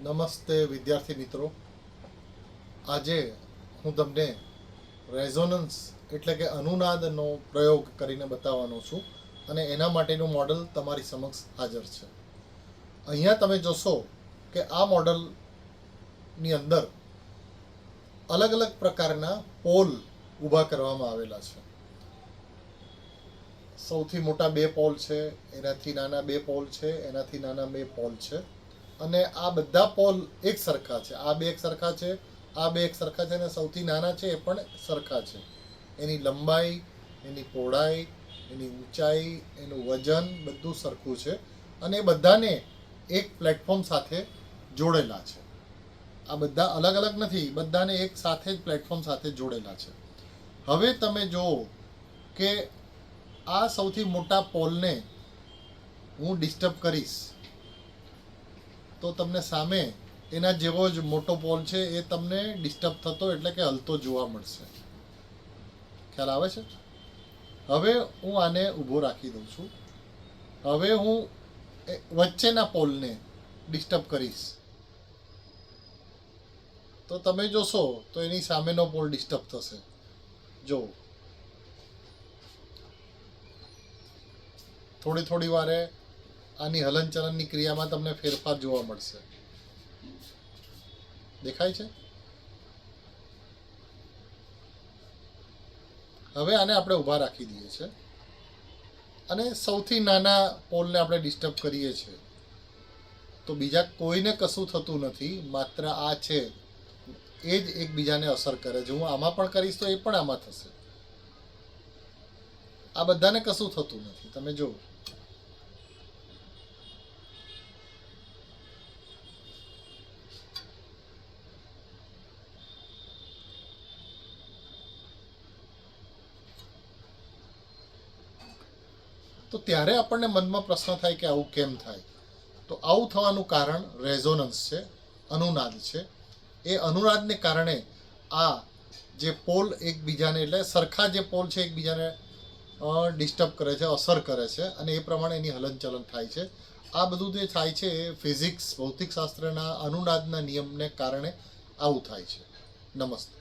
નમસ્તે વિદ્યાર્થી મિત્રો. આજે હું તમને રેઝોનન્સ એટલે કે અનુનાદનો પ્રયોગ કરીને બતાવવાનો છું અને એના માટેનું મોડલ તમારી સમક્ષ હાજર છે. અહીંયા તમે જોશો કે આ મોડલની અંદર અલગ અલગ પ્રકારના પોલ ઊભા કરવામાં આવેલા છે. સૌથી મોટા 2 પોલ છે, એનાથી નાના 2 પોલ છે, એનાથી નાના 2 પોલ છે અને આ બધા પોલ એક સરખા છે. આ 2 એક સરખા છે, આ 2 એક સરખા છે અને સૌથી નાના છે એ પણ સરખા છે. એની લંબાઈ, એની પહોળાઈ, એની ઊંચાઈ, એનું વજન બધું સરખું છે અને એ બધાને એક પ્લેટફોર્મ સાથે જોડેલા છે. આ બધા અલગ અલગ નથી, બધાને એક સાથે જ પ્લેટફોર્મ સાથે જોડેલા છે. હવે તમે જુઓ કે આ સૌથી મોટા પોલને હું ડિસ્ટર્બ કરીશ તો તમને સામે એના જેવો જ મોટો પોલ છે એ તમને ડિસ્ટર્બ થતો એટલે કે હલતો જોવા મળશે. ખ્યાલ આવે છે? હવે હું આને ઊભો રાખી દઉં છું. હવે હું વચ્ચેના પોલને ડિસ્ટર્બ કરીશ તો તમે જોશો તો એની સામેનો પોલ ડિસ્ટર્બ થશે. જો થોડી થોડી વારે આની હલનચલનની ક્રિયામાં તમને ફેરફાર જોવા મળશે. દેખાય છે? હવે આને આપણે ઊભા રાખી દઈએ છીએ અને સૌથી નાના પોલને આપણે ડિસ્ટર્બ કરીએ છીએ તો બીજા કોઈને કશું થતું નથી, માત્ર આ છે એ જ એકબીજાને અસર કરે છે. હું આમાં પણ કરીશ તો એ પણ આમાં થશે. આ બધાને કશું થતું નથી. તમે જુઓ, તો ત્યારે આપણને મનમાં પ્રશ્ન થાય કે આવું કેમ થાય? તો આવું થવાનું કારણ રેઝોનન્સ છે, અનુનાદ છે. એ અનુનાદને કારણે આ જે પોલ એકબીજાને એટલે સરખા જે પોલ છે એકબીજાને ડિસ્ટર્બ કરે છે, અસર કરે છે અને એ પ્રમાણે એની હલનચલન થાય છે. આ બધું જે થાય છે એ ફિઝિક્સ ભૌતિકશાસ્ત્રના અનુનાદના નિયમને કારણે આવું થાય છે. નમસ્તે.